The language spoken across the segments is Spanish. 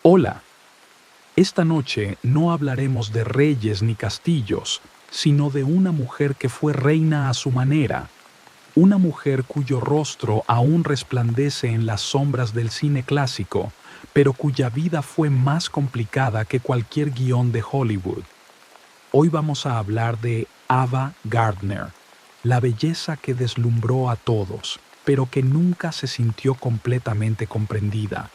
Hola, esta noche no hablaremos de reyes ni castillos, sino de una mujer que fue reina a su manera, una mujer cuyo rostro aún resplandece en las sombras del cine clásico, pero cuya vida fue más complicada que cualquier guión de Hollywood. Hoy vamos a hablar de Ava Gardner, la belleza que deslumbró a todos, pero que nunca se sintió completamente comprendida.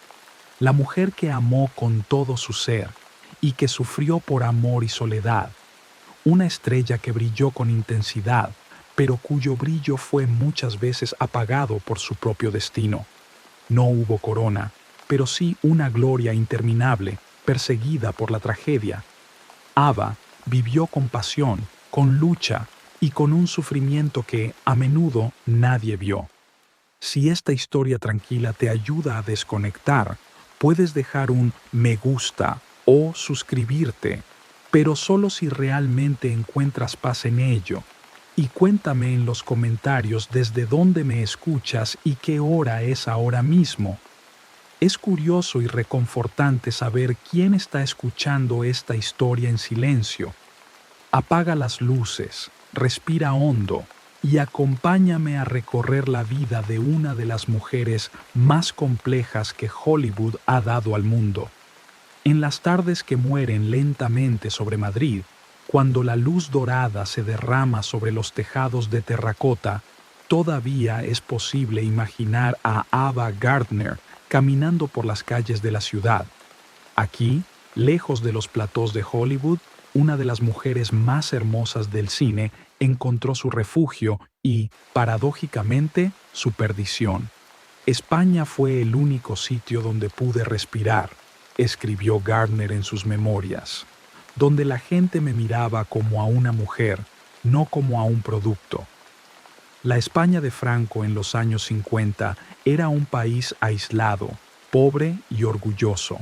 La mujer que amó con todo su ser y que sufrió por amor y soledad. Una estrella que brilló con intensidad, pero cuyo brillo fue muchas veces apagado por su propio destino. No hubo corona, pero sí una gloria interminable, perseguida por la tragedia. Ava vivió con pasión, con lucha y con un sufrimiento que, a menudo, nadie vio. Si esta historia tranquila te ayuda a desconectar, puedes dejar un me gusta o suscribirte, pero solo si realmente encuentras paz en ello. Y cuéntame en los comentarios desde dónde me escuchas y qué hora es ahora mismo. Es curioso y reconfortante saber quién está escuchando esta historia en silencio. Apaga las luces, respira hondo y acompáñame a recorrer la vida de una de las mujeres más complejas que Hollywood ha dado al mundo. En las tardes que mueren lentamente sobre Madrid, cuando la luz dorada se derrama sobre los tejados de terracota, todavía es posible imaginar a Ava Gardner caminando por las calles de la ciudad. Aquí, lejos de los platós de Hollywood, una de las mujeres más hermosas del cine encontró su refugio y, paradójicamente, su perdición. España fue el único sitio donde pude respirar, escribió Gardner en sus memorias, donde la gente me miraba como a una mujer, no como a un producto. La España de Franco en los años 50 era un país aislado, pobre y orgulloso,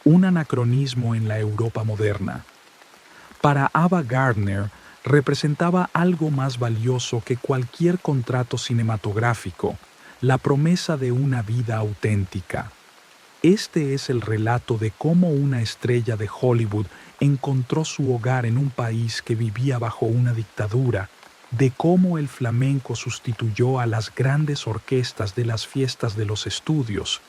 un anacronismo en la Europa moderna. Para Ava Gardner representaba algo más valioso que cualquier contrato cinematográfico, la promesa de una vida auténtica. Este es el relato de cómo una estrella de Hollywood encontró su hogar en un país que vivía bajo una dictadura, de cómo el flamenco sustituyó a las grandes orquestas de las fiestas de los estudios,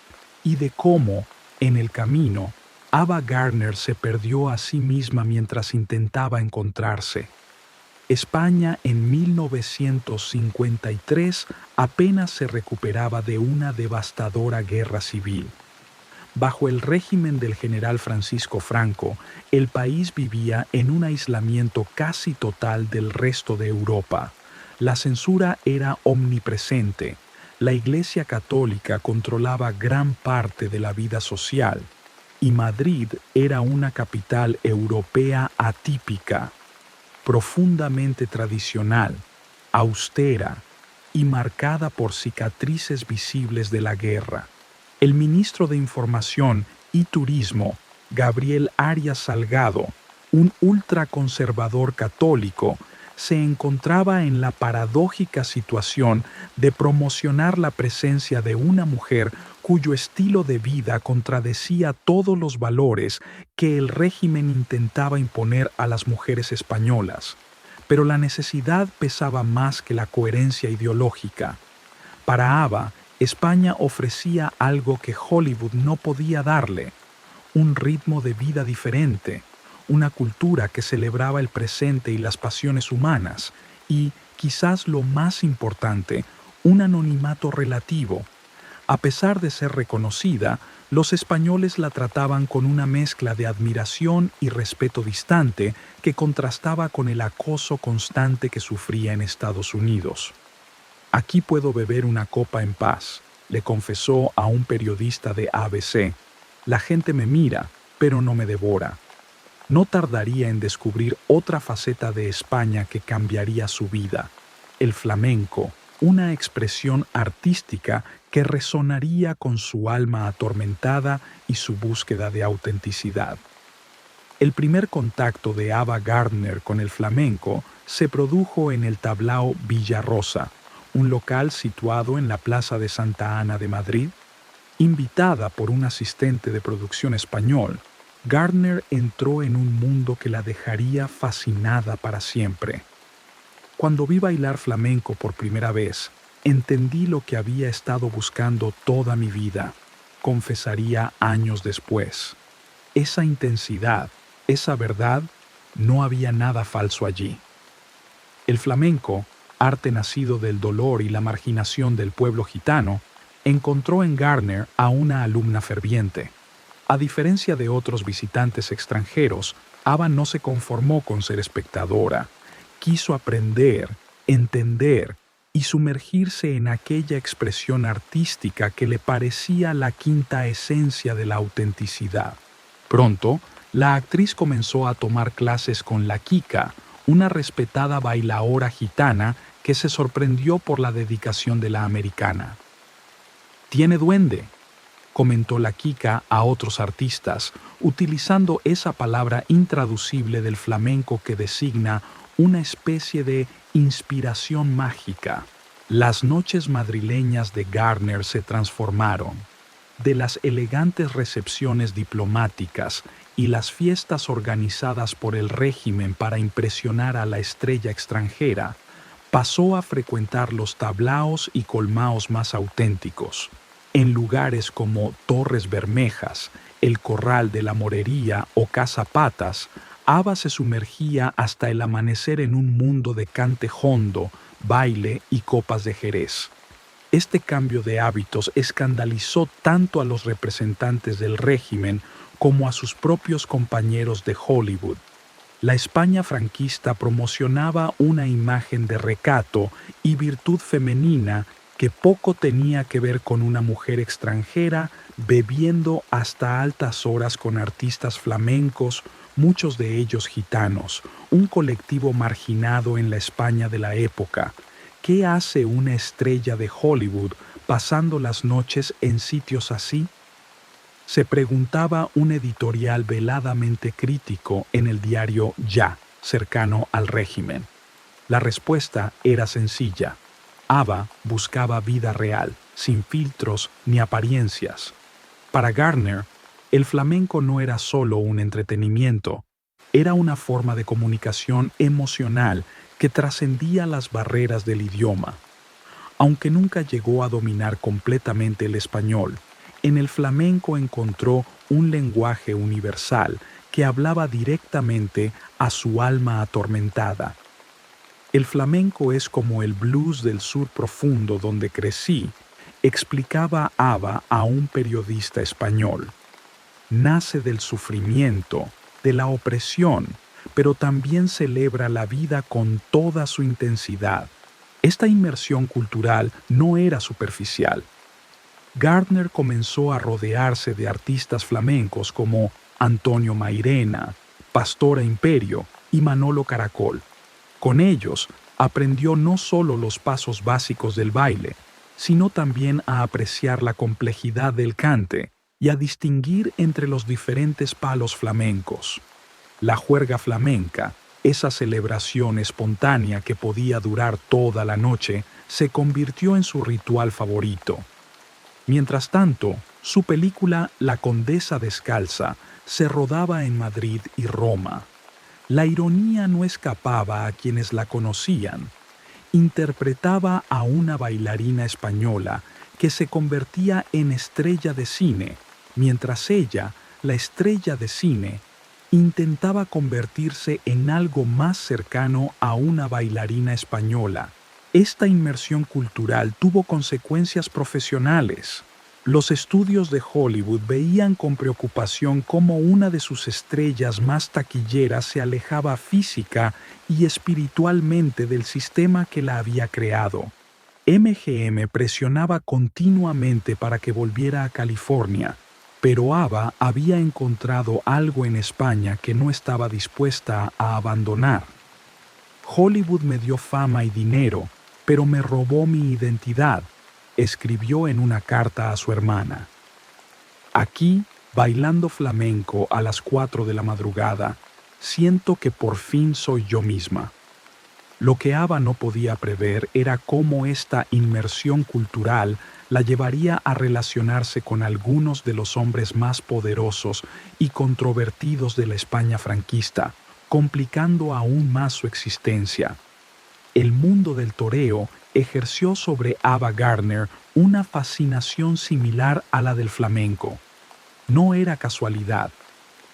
y de cómo, en el camino, Ava Gardner se perdió a sí misma mientras intentaba encontrarse. España en 1953 apenas se recuperaba de una devastadora guerra civil. Bajo el régimen del general Francisco Franco, el país vivía en un aislamiento casi total del resto de Europa. La censura era omnipresente. La Iglesia Católica controlaba gran parte de la vida social y Madrid era una capital europea atípica, profundamente tradicional, austera y marcada por cicatrices visibles de la guerra. El ministro de Información y Turismo, Gabriel Arias Salgado, un ultraconservador católico, se encontraba en la paradójica situación de promocionar la presencia de una mujer cuyo estilo de vida contradecía todos los valores que el régimen intentaba imponer a las mujeres españolas. Pero la necesidad pesaba más que la coherencia ideológica. Para Ava, España ofrecía algo que Hollywood no podía darle: un ritmo de vida diferente, una cultura que celebraba el presente y las pasiones humanas, y, quizás lo más importante, un anonimato relativo. A pesar de ser reconocida, los españoles la trataban con una mezcla de admiración y respeto distante que contrastaba con el acoso constante que sufría en Estados Unidos. «Aquí puedo beber una copa en paz», le confesó a un periodista de ABC. «La gente me mira, pero no me devora». No tardaría en descubrir otra faceta de España que cambiaría su vida: el flamenco, una expresión artística que resonaría con su alma atormentada y su búsqueda de autenticidad. El primer contacto de Ava Gardner con el flamenco se produjo en el tablao Villa Rosa, un local situado en la Plaza de Santa Ana de Madrid. Invitada por un asistente de producción español, Gardner entró en un mundo que la dejaría fascinada para siempre. Cuando vi bailar flamenco por primera vez, entendí lo que había estado buscando toda mi vida, confesaría años después. Esa intensidad, esa verdad, no había nada falso allí. El flamenco, arte nacido del dolor y la marginación del pueblo gitano, encontró en Gardner a una alumna ferviente. A diferencia de otros visitantes extranjeros, Ava no se conformó con ser espectadora. Quiso aprender, entender y sumergirse en aquella expresión artística que le parecía la quinta esencia de la autenticidad. Pronto, la actriz comenzó a tomar clases con la Kika, una respetada bailaora gitana que se sorprendió por la dedicación de la americana. «Tiene duende», comentó la Kika a otros artistas, utilizando esa palabra intraducible del flamenco que designa una especie de inspiración mágica. Las noches madrileñas de Gardner se transformaron. De las elegantes recepciones diplomáticas y las fiestas organizadas por el régimen para impresionar a la estrella extranjera, pasó a frecuentar los tablaos y colmaos más auténticos. En lugares como Torres Bermejas, el Corral de la Morería o Casa Patas, Ava se sumergía hasta el amanecer en un mundo de cante jondo, baile y copas de Jerez. Este cambio de hábitos escandalizó tanto a los representantes del régimen como a sus propios compañeros de Hollywood. La España franquista promocionaba una imagen de recato y virtud femenina que poco tenía que ver con una mujer extranjera bebiendo hasta altas horas con artistas flamencos, muchos de ellos gitanos, un colectivo marginado en la España de la época. ¿Qué hace una estrella de Hollywood pasando las noches en sitios así? Se preguntaba un editorial veladamente crítico en el diario Ya, cercano al régimen. La respuesta era sencilla. Ava buscaba vida real, sin filtros ni apariencias. Para Gardner, el flamenco no era solo un entretenimiento, era una forma de comunicación emocional que trascendía las barreras del idioma. Aunque nunca llegó a dominar completamente el español, en el flamenco encontró un lenguaje universal que hablaba directamente a su alma atormentada. El flamenco es como el blues del sur profundo donde crecí, explicaba Ava a un periodista español. Nace del sufrimiento, de la opresión, pero también celebra la vida con toda su intensidad. Esta inmersión cultural no era superficial. Gardner comenzó a rodearse de artistas flamencos como Antonio Mairena, Pastora Imperio y Manolo Caracol. Con ellos aprendió no solo los pasos básicos del baile, sino también a apreciar la complejidad del cante y a distinguir entre los diferentes palos flamencos. La juerga flamenca, esa celebración espontánea que podía durar toda la noche, se convirtió en su ritual favorito. Mientras tanto, su película La Condesa Descalza se rodaba en Madrid y Roma. La ironía no escapaba a quienes la conocían. Interpretaba a una bailarina española que se convertía en estrella de cine, mientras ella, la estrella de cine, intentaba convertirse en algo más cercano a una bailarina española. Esta inmersión cultural tuvo consecuencias profesionales. Los estudios de Hollywood veían con preocupación cómo una de sus estrellas más taquilleras se alejaba física y espiritualmente del sistema que la había creado. MGM presionaba continuamente para que volviera a California, pero Ava había encontrado algo en España que no estaba dispuesta a abandonar. Hollywood me dio fama y dinero, pero me robó mi identidad, escribió en una carta a su hermana. Aquí, bailando flamenco a las 4 de la madrugada, siento que por fin soy yo misma. Lo que Ava no podía prever era cómo esta inmersión cultural la llevaría a relacionarse con algunos de los hombres más poderosos y controvertidos de la España franquista, complicando aún más su existencia. El mundo del toreo ejerció sobre Ava Gardner una fascinación similar a la del flamenco. No era casualidad.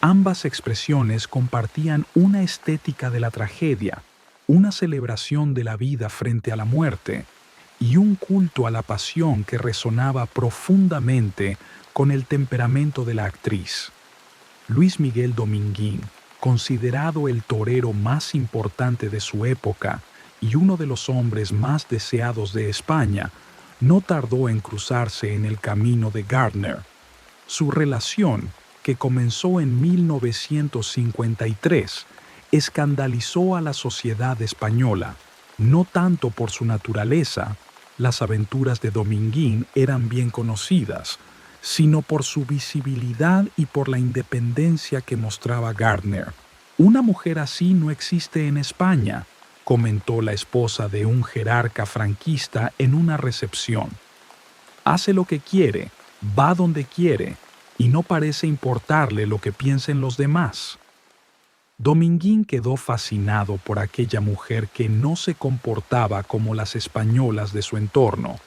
Ambas expresiones compartían una estética de la tragedia, una celebración de la vida frente a la muerte y un culto a la pasión que resonaba profundamente con el temperamento de la actriz. Luis Miguel Dominguín, considerado el torero más importante de su época y uno de los hombres más deseados de España, no tardó en cruzarse en el camino de Gardner. Su relación, que comenzó en 1953, escandalizó a la sociedad española, no tanto por su naturaleza, las aventuras de Dominguín eran bien conocidas, sino por su visibilidad y por la independencia que mostraba Gardner. Una mujer así no existe en España, comentó la esposa de un jerarca franquista en una recepción. Hace lo que quiere, va donde quiere, y no parece importarle lo que piensen los demás. Dominguín quedó fascinado por aquella mujer que no se comportaba como las españolas de su entorno.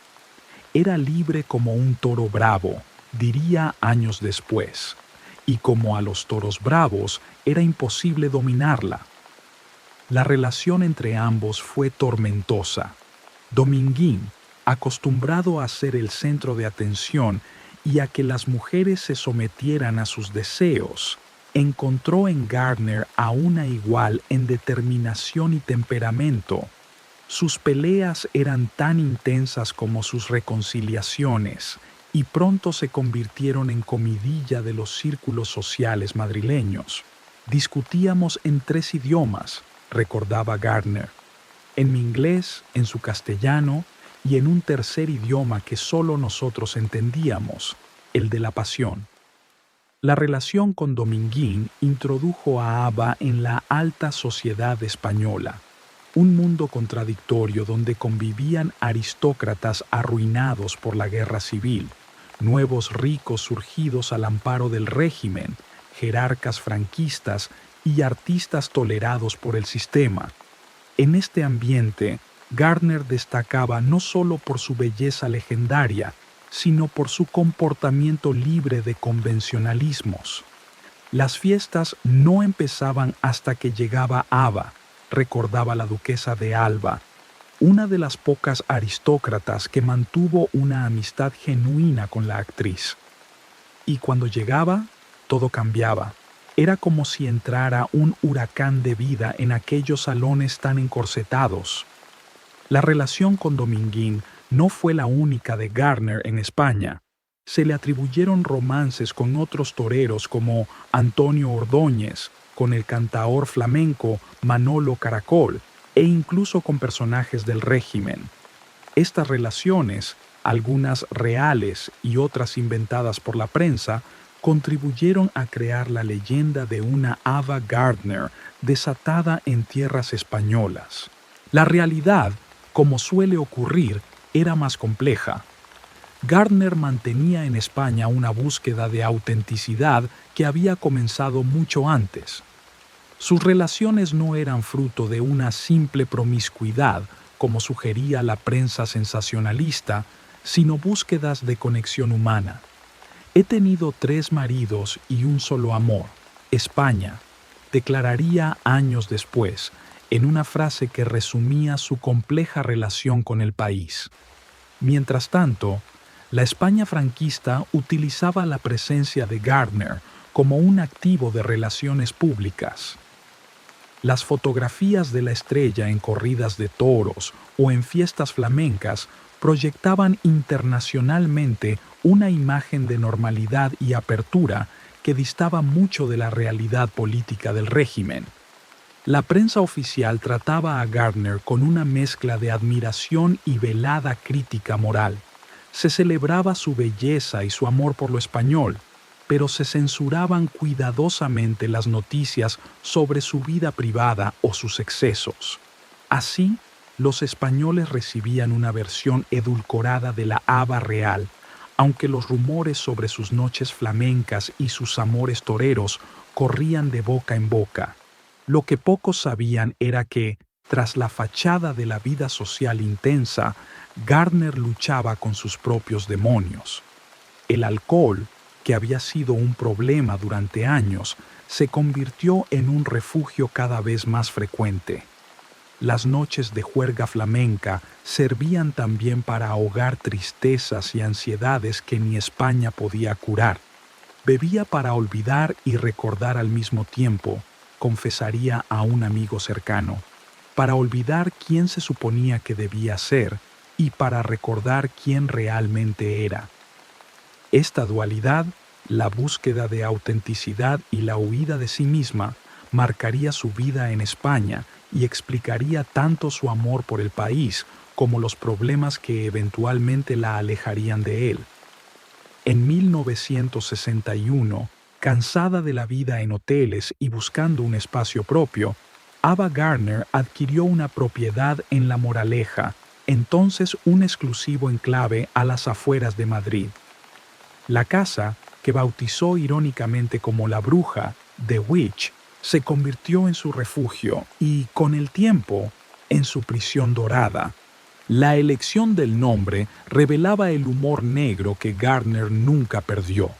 Era libre como un toro bravo, diría años después, y como a los toros bravos era imposible dominarla. La relación entre ambos fue tormentosa. Dominguín, acostumbrado a ser el centro de atención y a que las mujeres se sometieran a sus deseos, encontró en Gardner a una igual en determinación y temperamento. Sus peleas eran tan intensas como sus reconciliaciones y pronto se convirtieron en comidilla de los círculos sociales madrileños. Discutíamos en 3 idiomas, recordaba Gardner, en mi inglés, en su castellano y en un tercer idioma que solo nosotros entendíamos, el de la pasión. La relación con Dominguín introdujo a Ava en la alta sociedad española, un mundo contradictorio donde convivían aristócratas arruinados por la guerra civil, nuevos ricos surgidos al amparo del régimen, jerarcas franquistas y artistas tolerados por el sistema. En este ambiente, Gardner destacaba no solo por su belleza legendaria, sino por su comportamiento libre de convencionalismos. Las fiestas no empezaban hasta que llegaba Ava, recordaba la duquesa de Alba, una de las pocas aristócratas que mantuvo una amistad genuina con la actriz. Y cuando llegaba, todo cambiaba. Era como si entrara un huracán de vida en aquellos salones tan encorsetados. La relación con Dominguín no fue la única de Gardner en España. Se le atribuyeron romances con otros toreros como Antonio Ordóñez, con el cantaor flamenco Manolo Caracol e incluso con personajes del régimen. Estas relaciones, algunas reales y otras inventadas por la prensa, contribuyeron a crear la leyenda de una Ava Gardner desatada en tierras españolas. La realidad, como suele ocurrir, era más compleja. Gardner mantenía en España una búsqueda de autenticidad que había comenzado mucho antes. Sus relaciones no eran fruto de una simple promiscuidad, como sugería la prensa sensacionalista, sino búsquedas de conexión humana. He tenido 3 maridos y un solo amor, España, declararía años después, en una frase que resumía su compleja relación con el país. Mientras tanto, la España franquista utilizaba la presencia de Gardner como un activo de relaciones públicas. Las fotografías de la estrella en corridas de toros o en fiestas flamencas proyectaban internacionalmente una imagen de normalidad y apertura que distaba mucho de la realidad política del régimen. La prensa oficial trataba a Gardner con una mezcla de admiración y velada crítica moral. Se celebraba su belleza y su amor por lo español, pero se censuraban cuidadosamente las noticias sobre su vida privada o sus excesos. Así, los españoles recibían una versión edulcorada de la haba real, aunque los rumores sobre sus noches flamencas y sus amores toreros corrían de boca en boca. Lo que pocos sabían era que, tras la fachada de la vida social intensa, Gardner luchaba con sus propios demonios. El alcohol, que había sido un problema durante años, se convirtió en un refugio cada vez más frecuente. Las noches de juerga flamenca servían también para ahogar tristezas y ansiedades que ni España podía curar. Bebía para olvidar y recordar al mismo tiempo, confesaría a un amigo cercano, para olvidar quién se suponía que debía ser y para recordar quién realmente era. Esta dualidad, la búsqueda de autenticidad y la huida de sí misma, marcaría su vida en España y explicaría tanto su amor por el país como los problemas que eventualmente la alejarían de él. En 1961, cansada de la vida en hoteles y buscando un espacio propio, Ava Gardner adquirió una propiedad en La Moraleja, entonces un exclusivo enclave a las afueras de Madrid. La casa, que bautizó irónicamente como La Bruja, The Witch, se convirtió en su refugio y, con el tiempo, en su prisión dorada. La elección del nombre revelaba el humor negro que Gardner nunca perdió.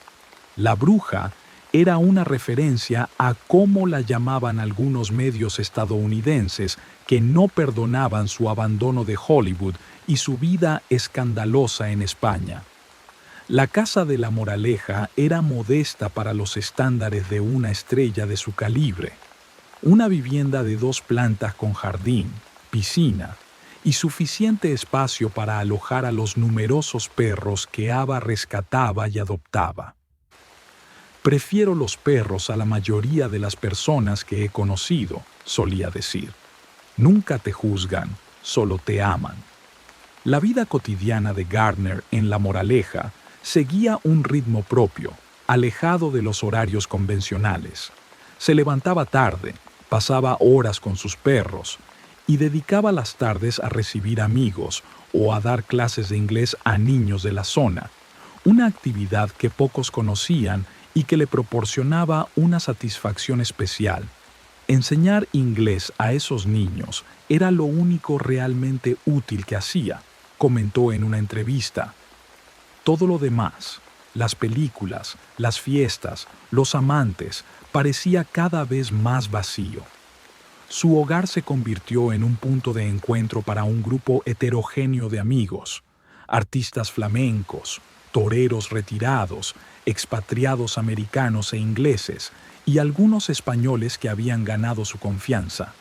La Bruja era una referencia a cómo la llamaban algunos medios estadounidenses que no perdonaban su abandono de Hollywood y su vida escandalosa en España. La Casa de La Moraleja era modesta para los estándares de una estrella de su calibre. Una vivienda de 2 plantas con jardín, piscina y suficiente espacio para alojar a los numerosos perros que Ava rescataba y adoptaba. «Prefiero los perros a la mayoría de las personas que he conocido», solía decir. «Nunca te juzgan, solo te aman». La vida cotidiana de Gardner en La Moraleja seguía un ritmo propio, alejado de los horarios convencionales. Se levantaba tarde, pasaba horas con sus perros y dedicaba las tardes a recibir amigos o a dar clases de inglés a niños de la zona, una actividad que pocos conocían y que le proporcionaba una satisfacción especial. Enseñar inglés a esos niños era lo único realmente útil que hacía, comentó en una entrevista. Todo lo demás, las películas, las fiestas, los amantes, parecía cada vez más vacío. Su hogar se convirtió en un punto de encuentro para un grupo heterogéneo de amigos, artistas flamencos, toreros retirados, expatriados americanos e ingleses y algunos españoles que habían ganado su confianza.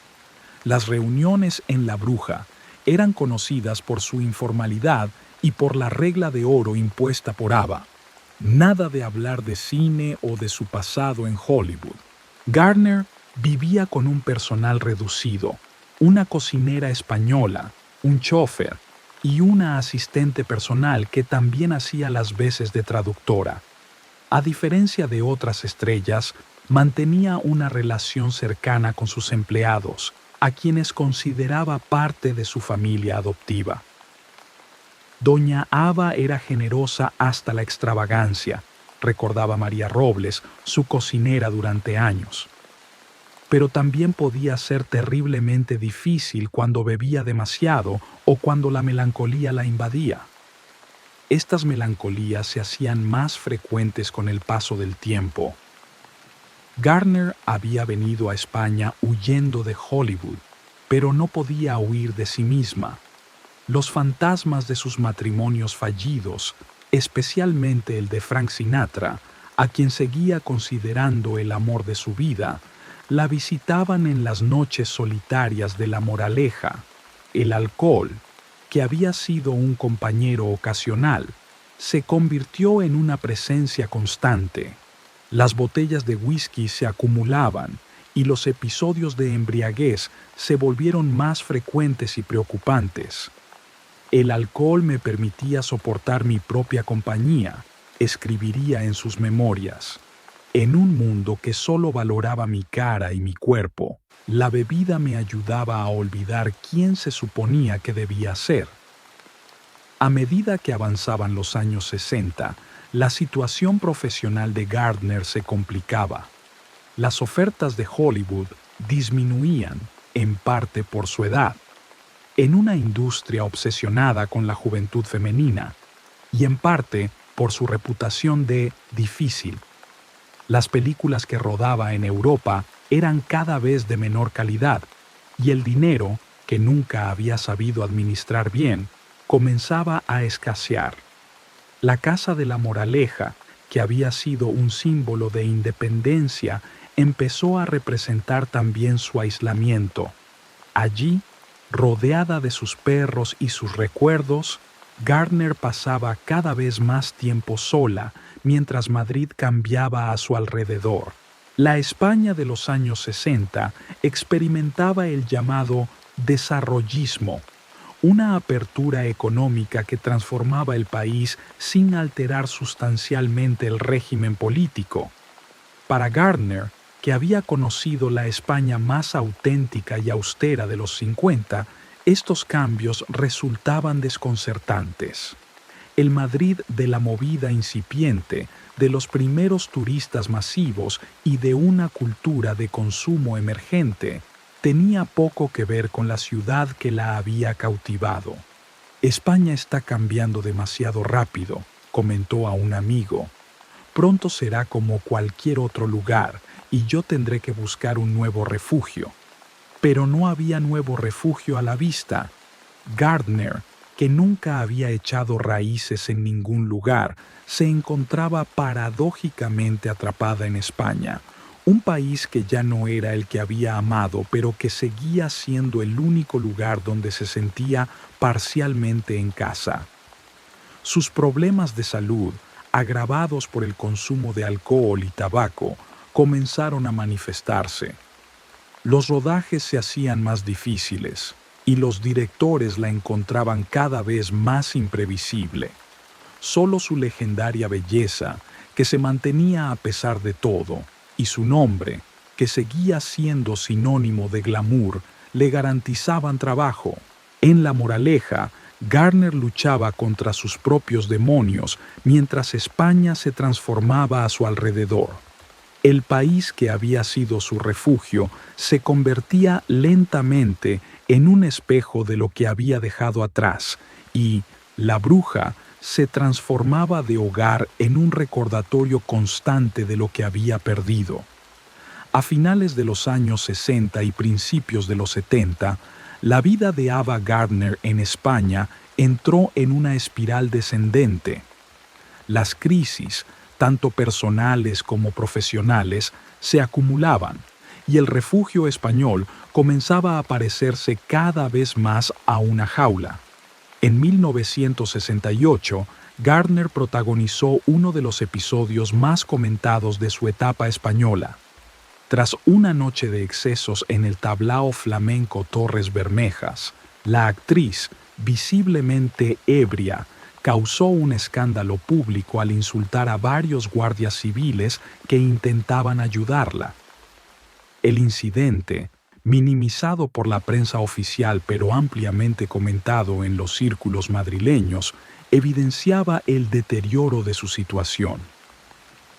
Las reuniones en La Bruja eran conocidas por su informalidad y por la regla de oro impuesta por Ava. Nada de hablar de cine o de su pasado en Hollywood. Gardner vivía con un personal reducido, una cocinera española, un chofer y una asistente personal que también hacía las veces de traductora. A diferencia de otras estrellas, mantenía una relación cercana con sus empleados, a quienes consideraba parte de su familia adoptiva. Doña Ava era generosa hasta la extravagancia, recordaba María Robles, su cocinera durante años. Pero también podía ser terriblemente difícil cuando bebía demasiado o cuando la melancolía la invadía. Estas melancolías se hacían más frecuentes con el paso del tiempo. Gardner había venido a España huyendo de Hollywood, pero no podía huir de sí misma. Los fantasmas de sus matrimonios fallidos, especialmente el de Frank Sinatra, a quien seguía considerando el amor de su vida, la visitaban en las noches solitarias de La Moraleja. El alcohol, que había sido un compañero ocasional, se convirtió en una presencia constante. Las botellas de whisky se acumulaban y los episodios de embriaguez se volvieron más frecuentes y preocupantes. El alcohol me permitía soportar mi propia compañía, escribiría en sus memorias. En un mundo que solo valoraba mi cara y mi cuerpo, la bebida me ayudaba a olvidar quién se suponía que debía ser. A medida que avanzaban los años 60, la situación profesional de Gardner se complicaba. Las ofertas de Hollywood disminuían, en parte por su edad, en una industria obsesionada con la juventud femenina, y en parte por su reputación de difícil. Las películas que rodaba en Europa eran cada vez de menor calidad, y el dinero, que nunca había sabido administrar bien, comenzaba a escasear. La Casa de la Moraleja, que había sido un símbolo de independencia, empezó a representar también su aislamiento. Allí, rodeada de sus perros y sus recuerdos, Gardner pasaba cada vez más tiempo sola mientras Madrid cambiaba a su alrededor. La España de los años 60 experimentaba el llamado desarrollismo, una apertura económica que transformaba el país sin alterar sustancialmente el régimen político. Para Gardner, que había conocido la España más auténtica y austera de los 50, estos cambios resultaban desconcertantes. El Madrid de la movida incipiente, de los primeros turistas masivos y de una cultura de consumo emergente, tenía poco que ver con la ciudad que la había cautivado. España está cambiando demasiado rápido, comentó a un amigo. Pronto será como cualquier otro lugar y yo tendré que buscar un nuevo refugio. Pero no había nuevo refugio a la vista. Gardner, que nunca había echado raíces en ningún lugar, se encontraba paradójicamente atrapada en España, un país que ya no era el que había amado, pero que seguía siendo el único lugar donde se sentía parcialmente en casa. Sus problemas de salud, agravados por el consumo de alcohol y tabaco, comenzaron a manifestarse. Los rodajes se hacían más difíciles y los directores la encontraban cada vez más imprevisible. Solo su legendaria belleza, que se mantenía a pesar de todo, y su nombre, que seguía siendo sinónimo de glamour, le garantizaban trabajo. En La Moraleja, Gardner luchaba contra sus propios demonios mientras España se transformaba a su alrededor. El país que había sido su refugio se convertía lentamente en un espejo de lo que había dejado atrás y la bruja se transformaba de hogar en un recordatorio constante de lo que había perdido. A finales de los años 60 y principios de los 70, la vida de Ava Gardner en España entró en una espiral descendente. Las crisis, tanto personales como profesionales, se acumulaban y el refugio español comenzaba a parecerse cada vez más a una jaula. En 1968, Gardner protagonizó uno de los episodios más comentados de su etapa española. Tras una noche de excesos en el tablao flamenco Torres Bermejas, la actriz, visiblemente ebria, causó un escándalo público al insultar a varios guardias civiles que intentaban ayudarla. El incidente, minimizado por la prensa oficial pero ampliamente comentado en los círculos madrileños, evidenciaba el deterioro de su situación.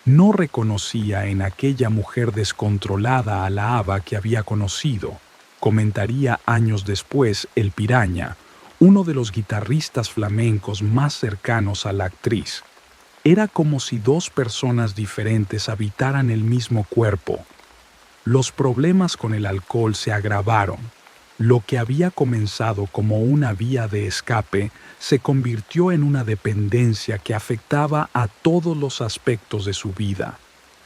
No reconocía en aquella mujer descontrolada a la Ava que había conocido, comentaría años después el Piraña, uno de los guitarristas flamencos más cercanos a la actriz. Era como si dos personas diferentes habitaran el mismo cuerpo. Los problemas con el alcohol se agravaron. Lo que había comenzado como una vía de escape se convirtió en una dependencia que afectaba a todos los aspectos de su vida.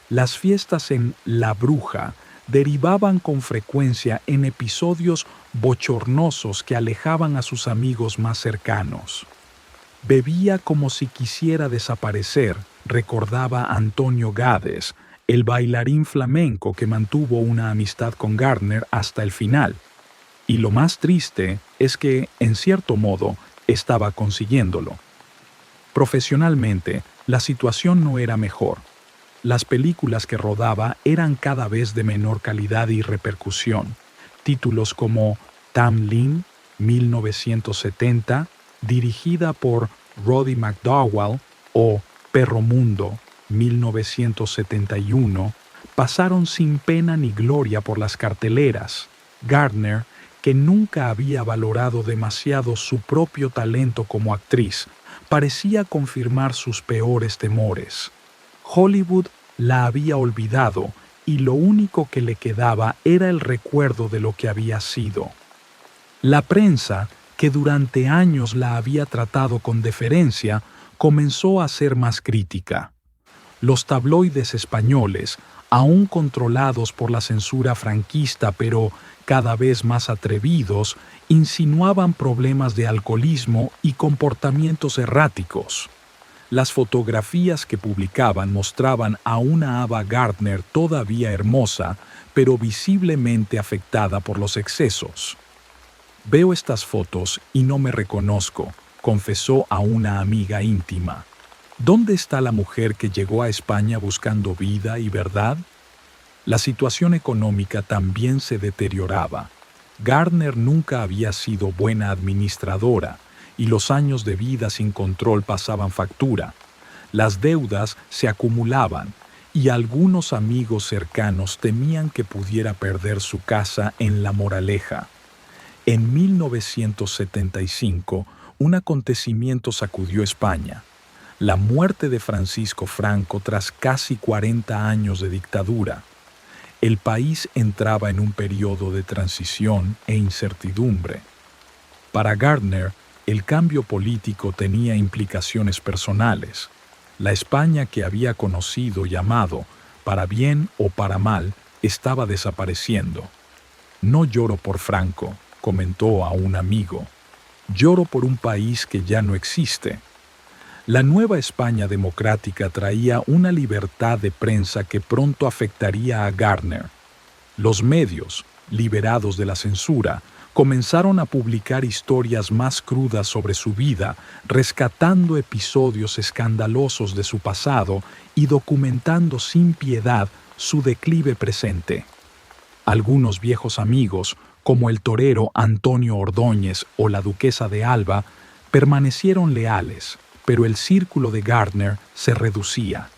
Las fiestas en La Bruja derivaban con frecuencia en episodios bochornosos que alejaban a sus amigos más cercanos. Bebía como si quisiera desaparecer, recordaba Antonio Gades, el bailarín flamenco que mantuvo una amistad con Gardner hasta el final. Y lo más triste es que, en cierto modo, estaba consiguiéndolo. Profesionalmente, la situación no era mejor. Las películas que rodaba eran cada vez de menor calidad y repercusión. Títulos como Tam Lin, 1970, dirigida por Roddy McDowall, o Perro Mundo, 1971, pasaron sin pena ni gloria por las carteleras. Gardner, que nunca había valorado demasiado su propio talento como actriz, parecía confirmar sus peores temores. Hollywood la había olvidado y lo único que le quedaba era el recuerdo de lo que había sido. La prensa, que durante años la había tratado con deferencia, comenzó a ser más crítica. Los tabloides españoles, aún controlados por la censura franquista pero cada vez más atrevidos, insinuaban problemas de alcoholismo y comportamientos erráticos. Las fotografías que publicaban mostraban a una Ava Gardner todavía hermosa, pero visiblemente afectada por los excesos. «Veo estas fotos y no me reconozco», confesó a una amiga íntima. ¿Dónde está la mujer que llegó a España buscando vida y verdad? La situación económica también se deterioraba. Gardner nunca había sido buena administradora y los años de vida sin control pasaban factura. Las deudas se acumulaban y algunos amigos cercanos temían que pudiera perder su casa en La Moraleja. En 1975, un acontecimiento sacudió España: la muerte de Francisco Franco tras casi 40 años de dictadura. El país entraba en un periodo de transición e incertidumbre. Para Gardner, el cambio político tenía implicaciones personales. La España que había conocido y amado, para bien o para mal, estaba desapareciendo. «No lloro por Franco», comentó a un amigo. «Lloro por un país que ya no existe». La nueva España democrática traía una libertad de prensa que pronto afectaría a Gardner. Los medios, liberados de la censura, comenzaron a publicar historias más crudas sobre su vida, rescatando episodios escandalosos de su pasado y documentando sin piedad su declive presente. Algunos viejos amigos, como el torero Antonio Ordóñez o la duquesa de Alba, permanecieron leales, pero el círculo de Gardner se reducía.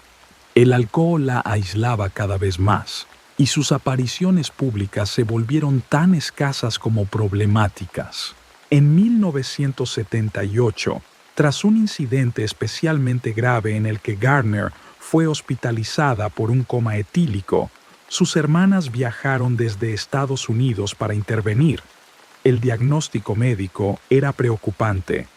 El alcohol la aislaba cada vez más, y sus apariciones públicas se volvieron tan escasas como problemáticas. En 1978, tras un incidente especialmente grave en el que Gardner fue hospitalizada por un coma etílico, sus hermanas viajaron desde Estados Unidos para intervenir. El diagnóstico médico era preocupante.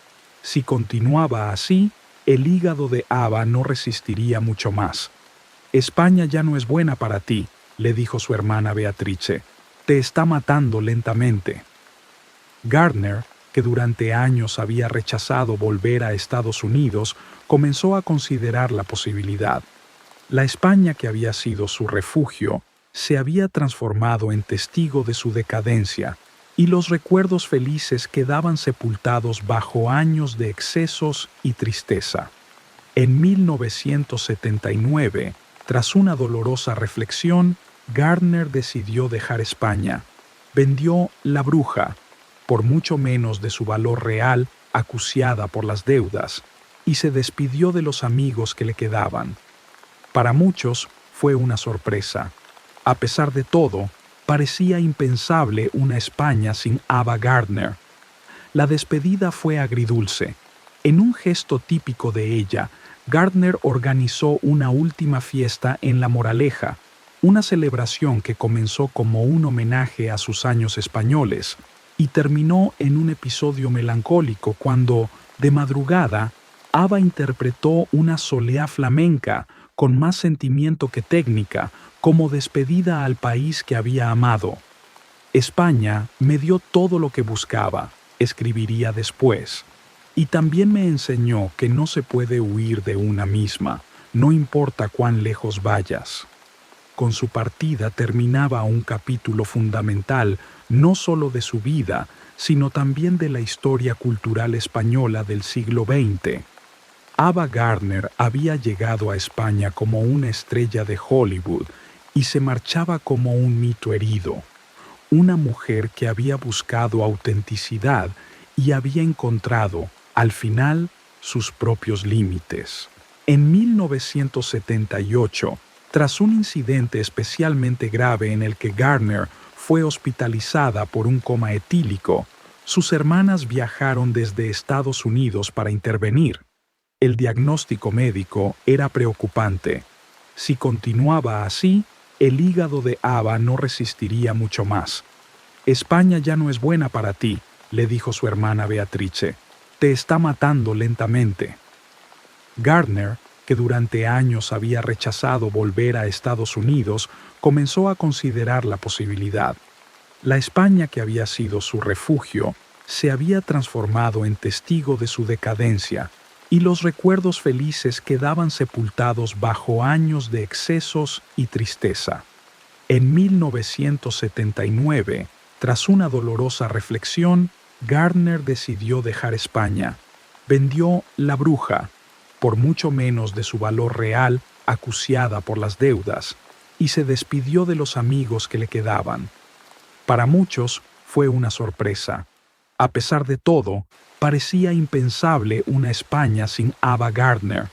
Si continuaba así, el hígado de Ava no resistiría mucho más. «España ya no es buena para ti», le dijo su hermana Beatrice. «Te está matando lentamente». Gardner, que durante años había rechazado volver a Estados Unidos, comenzó a considerar la posibilidad. La España que había sido su refugio se había transformado en testigo de su decadencia, y los recuerdos felices quedaban sepultados bajo años de excesos y tristeza. En 1979, tras una dolorosa reflexión, Gardner decidió dejar España. Vendió La Bruja, por mucho menos de su valor real, acuciada por las deudas, y se despidió de los amigos que le quedaban. Para muchos fue una sorpresa. A pesar de todo, parecía impensable una España sin Ava Gardner. La despedida fue agridulce. En un gesto típico de ella, Gardner organizó una última fiesta en La Moraleja, una celebración que comenzó como un homenaje a sus años españoles y terminó en un episodio melancólico cuando, de madrugada, Ava interpretó una soleá flamenca con más sentimiento que técnica, como despedida al país que había amado. «España me dio todo lo que buscaba», escribiría después, «y también me enseñó que no se puede huir de una misma, no importa cuán lejos vayas». Con su partida terminaba un capítulo fundamental no solo de su vida, sino también de la historia cultural española del siglo XX. Ava Gardner había llegado a España como una estrella de Hollywood y se marchaba como un mito herido, una mujer que había buscado autenticidad y había encontrado, al final, sus propios límites. En 1978, tras un incidente especialmente grave en el que Gardner fue hospitalizada por un coma etílico, sus hermanas viajaron desde Estados Unidos para intervenir. El diagnóstico médico era preocupante. Si continuaba así, el hígado de Ava no resistiría mucho más. España ya no es buena para ti, le dijo su hermana Beatrice. Te está matando lentamente. Gardner, que durante años había rechazado volver a Estados Unidos, comenzó a considerar la posibilidad. La España que había sido su refugio se había transformado en testigo de su decadencia, y los recuerdos felices quedaban sepultados bajo años de excesos y tristeza. En 1979, tras una dolorosa reflexión, Gardner decidió dejar España. Vendió La Bruja, por mucho menos de su valor real, acuciada por las deudas, y se despidió de los amigos que le quedaban. Para muchos fue una sorpresa. A pesar de todo, parecía impensable una España sin Ava Gardner.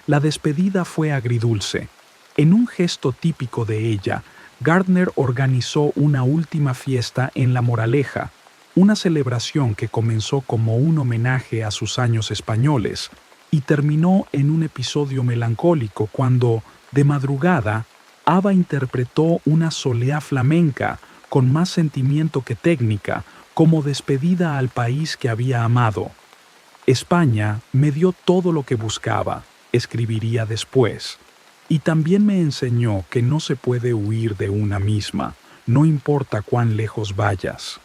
La despedida fue agridulce. En un gesto típico de ella, Gardner organizó una última fiesta en La Moraleja, una celebración que comenzó como un homenaje a sus años españoles y terminó en un episodio melancólico cuando, de madrugada, Ava interpretó una soleá flamenca con más sentimiento que técnica, como despedida al país que había amado. España me dio todo lo que buscaba, escribiría después, y también me enseñó que no se puede huir de una misma, no importa cuán lejos vayas.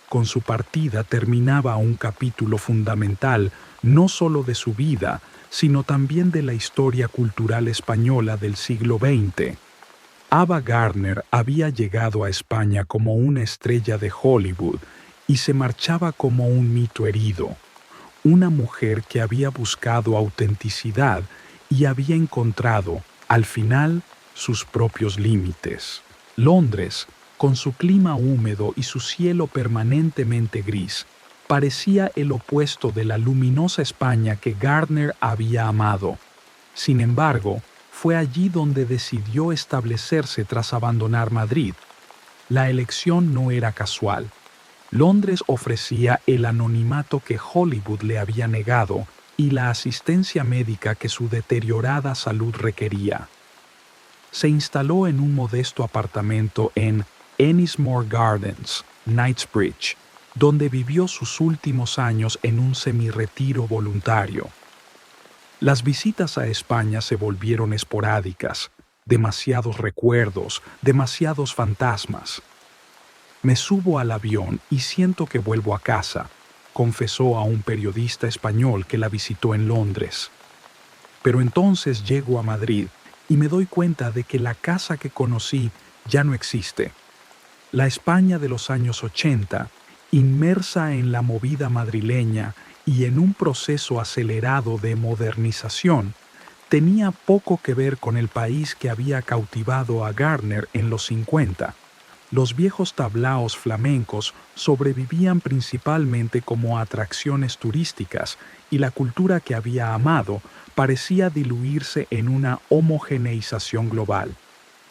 Con su partida terminaba un capítulo fundamental no solo de su vida, sino también de la historia cultural española del siglo XX. Ava Gardner había llegado a España como una estrella de Hollywood y se marchaba como un mito herido, una mujer que había buscado autenticidad y había encontrado, al final, sus propios límites. Londres, con su clima húmedo y su cielo permanentemente gris, parecía el opuesto de la luminosa España que Gardner había amado. Sin embargo, fue allí donde decidió establecerse tras abandonar Madrid. La elección no era casual. Londres ofrecía el anonimato que Hollywood le había negado y la asistencia médica que su deteriorada salud requería. Se instaló en un modesto apartamento en Ennismore Gardens, Knightsbridge, donde vivió sus últimos años en un semirretiro voluntario. Las visitas a España se volvieron esporádicas, demasiados recuerdos, demasiados fantasmas. Me subo al avión y siento que vuelvo a casa, confesó a un periodista español que la visitó en Londres. Pero entonces llego a Madrid y me doy cuenta de que la casa que conocí ya no existe. La España de los años 80, inmersa en la movida madrileña y en un proceso acelerado de modernización, tenía poco que ver con el país que había cautivado a Gardner en los 50. Los viejos tablaos flamencos sobrevivían principalmente como atracciones turísticas y la cultura que había amado parecía diluirse en una homogeneización global.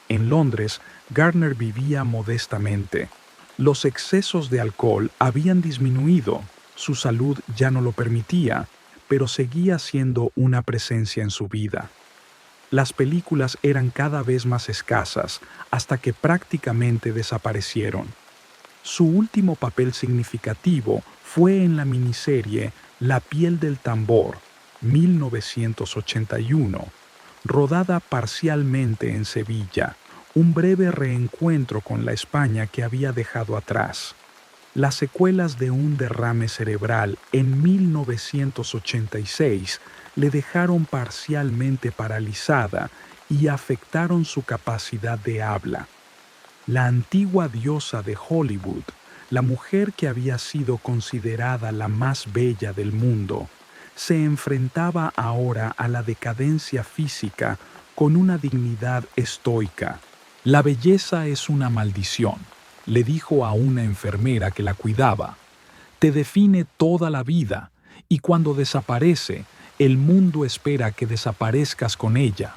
En Londres, Gardner vivía modestamente. Los excesos de alcohol habían disminuido, su salud ya no lo permitía, pero seguía siendo una presencia en su vida. Las películas eran cada vez más escasas hasta que prácticamente desaparecieron. Su último papel significativo fue en la miniserie La piel del tambor, 1981, rodada parcialmente en Sevilla, un breve reencuentro con la España que había dejado atrás. Las secuelas de un derrame cerebral en 1986 le dejaron parcialmente paralizada y afectaron su capacidad de habla. La antigua diosa de Hollywood, la mujer que había sido considerada la más bella del mundo, se enfrentaba ahora a la decadencia física con una dignidad estoica. La belleza es una maldición, le dijo a una enfermera que la cuidaba. Te define toda la vida y cuando desaparece, el mundo espera que desaparezcas con ella.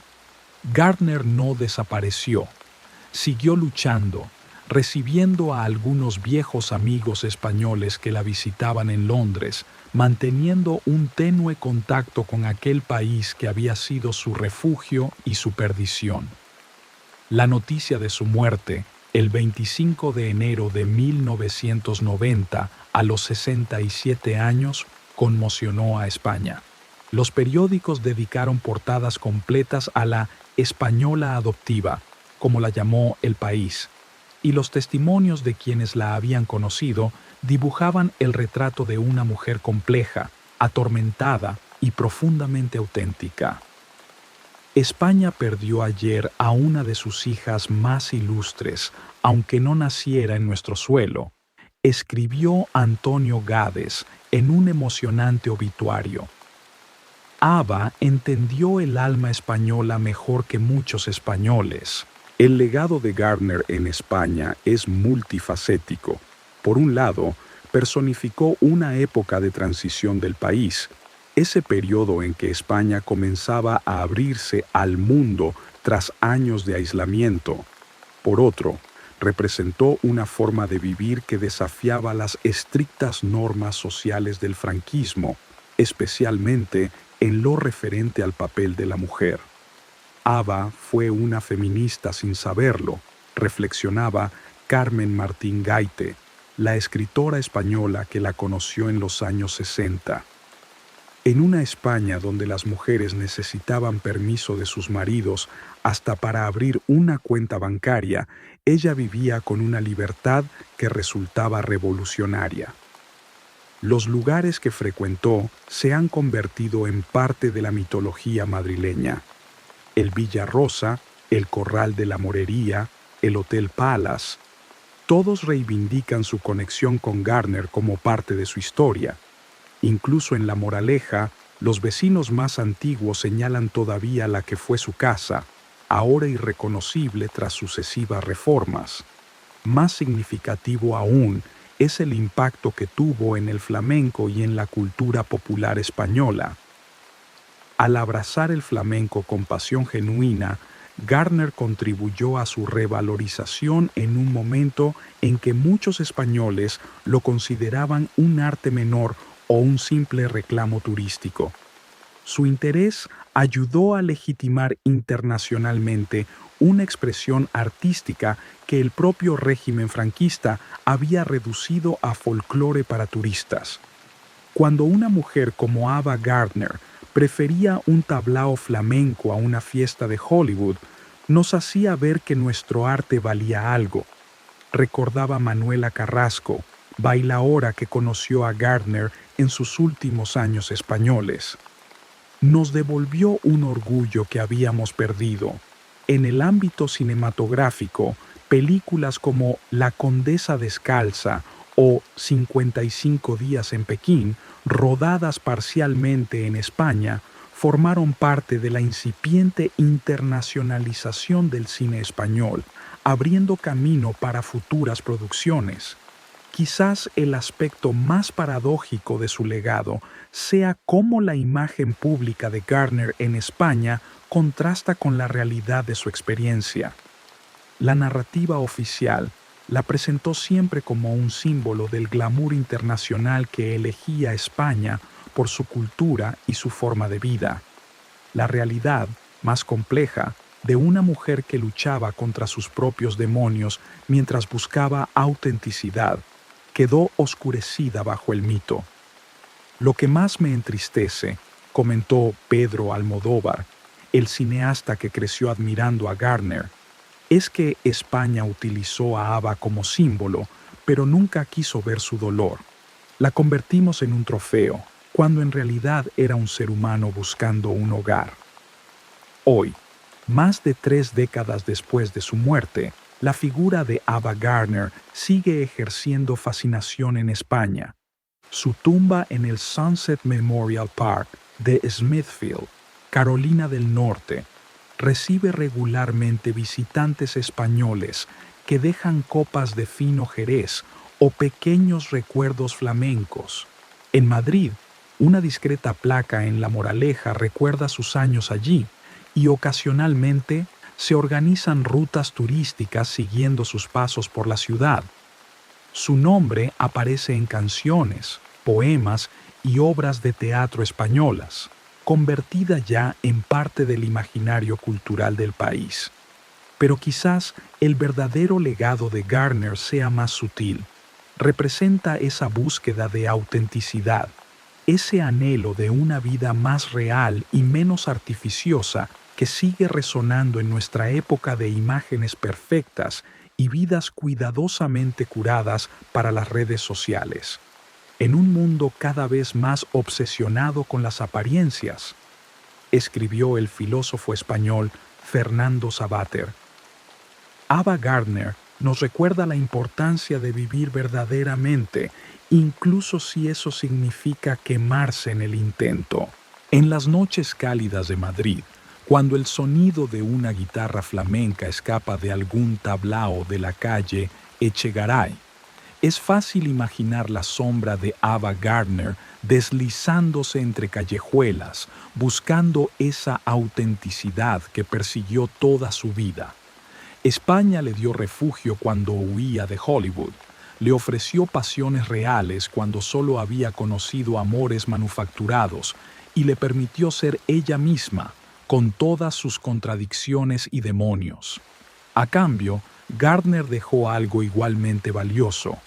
Gardner no desapareció. Siguió luchando, recibiendo a algunos viejos amigos españoles que la visitaban en Londres, manteniendo un tenue contacto con aquel país que había sido su refugio y su perdición. La noticia de su muerte, el 25 de enero de 1990, a los 67 años, conmocionó a España. Los periódicos dedicaron portadas completas a la española adoptiva, como la llamó El País, y los testimonios de quienes la habían conocido dibujaban el retrato de una mujer compleja, atormentada y profundamente auténtica. España perdió ayer a una de sus hijas más ilustres, aunque no naciera en nuestro suelo, escribió Antonio Gades en un emocionante obituario. Ava entendió el alma española mejor que muchos españoles. El legado de Gardner en España es multifacético. Por un lado, personificó una época de transición del país, ese periodo en que España comenzaba a abrirse al mundo tras años de aislamiento. Por otro, representó una forma de vivir que desafiaba las estrictas normas sociales del franquismo, especialmente en lo referente al papel de la mujer. Ava fue una feminista sin saberlo, reflexionaba Carmen Martín Gaite, la escritora española que la conoció en los años 60. En una España donde las mujeres necesitaban permiso de sus maridos hasta para abrir una cuenta bancaria, ella vivía con una libertad que resultaba revolucionaria. Los lugares que frecuentó se han convertido en parte de la mitología madrileña. El Villa Rosa, el Corral de la Morería, el Hotel Palace, todos reivindican su conexión con Gardner como parte de su historia. Incluso en La Moraleja, los vecinos más antiguos señalan todavía la que fue su casa, ahora irreconocible tras sucesivas reformas. Más significativo aún es el impacto que tuvo en el flamenco y en la cultura popular española. Al abrazar el flamenco con pasión genuina, Gardner contribuyó a su revalorización en un momento en que muchos españoles lo consideraban un arte menor o un simple reclamo turístico. Su interés ayudó a legitimar internacionalmente una expresión artística que el propio régimen franquista había reducido a folclore para turistas. Cuando una mujer como Ava Gardner prefería un tablao flamenco a una fiesta de Hollywood, nos hacía ver que nuestro arte valía algo. Recordaba Manuela Carrasco, bailaora que conoció a Gardner en sus últimos años españoles. Nos devolvió un orgullo que habíamos perdido. En el ámbito cinematográfico, películas como La Condesa Descalza o 55 días en Pekín, rodadas parcialmente en España, formaron parte de la incipiente internacionalización del cine español, abriendo camino para futuras producciones. Quizás el aspecto más paradójico de su legado sea cómo la imagen pública de Gardner en España contrasta con la realidad de su experiencia. La narrativa oficial la presentó siempre como un símbolo del glamour internacional que elegía España por su cultura y su forma de vida. La realidad, más compleja, de una mujer que luchaba contra sus propios demonios mientras buscaba autenticidad, quedó oscurecida bajo el mito. Lo que más me entristece, comentó Pedro Almodóvar, el cineasta que creció admirando a Gardner, es que España utilizó a Ava como símbolo, pero nunca quiso ver su dolor. La convertimos en un trofeo, cuando en realidad era un ser humano buscando un hogar. Hoy, más de 3 décadas después de su muerte, la figura de Ava Gardner sigue ejerciendo fascinación en España. Su tumba en el Sunset Memorial Park de Smithfield, Carolina del Norte, recibe regularmente visitantes españoles que dejan copas de fino jerez o pequeños recuerdos flamencos. En Madrid, una discreta placa en La Moraleja recuerda sus años allí y ocasionalmente se organizan rutas turísticas siguiendo sus pasos por la ciudad. Su nombre aparece en canciones, poemas y obras de teatro españolas, convertida ya en parte del imaginario cultural del país. Pero quizás el verdadero legado de Gardner sea más sutil. Representa esa búsqueda de autenticidad, ese anhelo de una vida más real y menos artificiosa que sigue resonando en nuestra época de imágenes perfectas y vidas cuidadosamente curadas para las redes sociales. En un mundo cada vez más obsesionado con las apariencias, escribió el filósofo español Fernando Savater. Ava Gardner nos recuerda la importancia de vivir verdaderamente, incluso si eso significa quemarse en el intento. En las noches cálidas de Madrid, cuando el sonido de una guitarra flamenca escapa de algún tablao de la calle Echegaray, es fácil imaginar la sombra de Ava Gardner deslizándose entre callejuelas, buscando esa autenticidad que persiguió toda su vida. España le dio refugio cuando huía de Hollywood, le ofreció pasiones reales cuando solo había conocido amores manufacturados y le permitió ser ella misma, con todas sus contradicciones y demonios. A cambio, Gardner dejó algo igualmente valioso.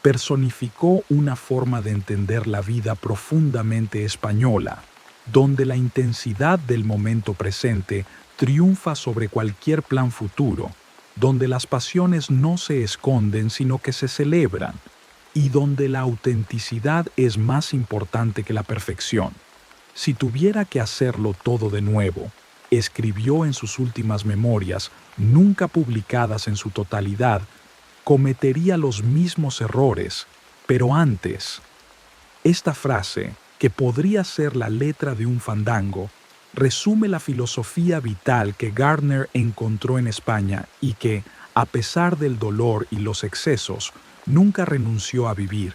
Personificó una forma de entender la vida profundamente española, donde la intensidad del momento presente triunfa sobre cualquier plan futuro, donde las pasiones no se esconden sino que se celebran, y donde la autenticidad es más importante que la perfección. Si tuviera que hacerlo todo de nuevo, escribió en sus últimas memorias, nunca publicadas en su totalidad, cometería los mismos errores, pero antes. Esta frase, que podría ser la letra de un fandango, resume la filosofía vital que Gardner encontró en España y que, a pesar del dolor y los excesos, nunca renunció a vivir.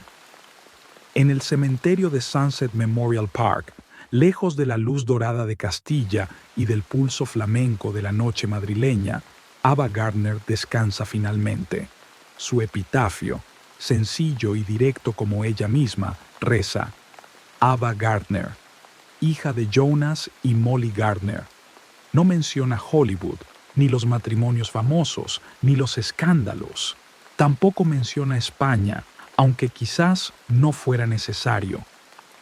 En el cementerio de Sunset Memorial Park, lejos de la luz dorada de Castilla y del pulso flamenco de la noche madrileña, Ava Gardner descansa finalmente. Su epitafio, sencillo y directo como ella misma, reza: Ava Gardner, hija de Jonas y Molly Gardner. No menciona Hollywood, ni los matrimonios famosos, ni los escándalos. Tampoco menciona España, aunque quizás no fuera necesario.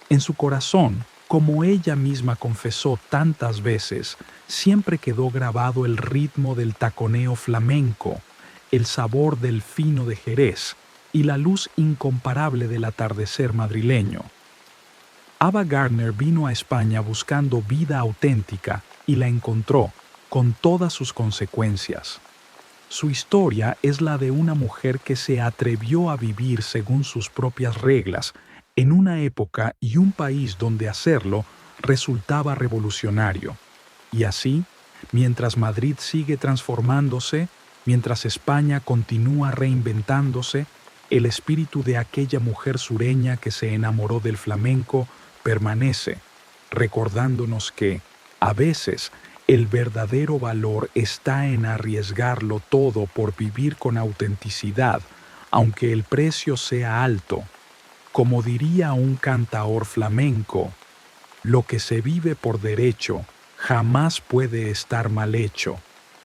En su corazón, como ella misma confesó tantas veces, siempre quedó grabado el ritmo del taconeo flamenco, el sabor del fino de Jerez y la luz incomparable del atardecer madrileño. Ava Gardner vino a España buscando vida auténtica y la encontró, con todas sus consecuencias. Su historia es la de una mujer que se atrevió a vivir según sus propias reglas en una época y un país donde hacerlo resultaba revolucionario. Y así, mientras Madrid sigue transformándose, mientras España continúa reinventándose, el espíritu de aquella mujer sureña que se enamoró del flamenco permanece, recordándonos que, a veces, el verdadero valor está en arriesgarlo todo por vivir con autenticidad, aunque el precio sea alto. Como diría un cantaor flamenco, lo que se vive por derecho jamás puede estar mal hecho.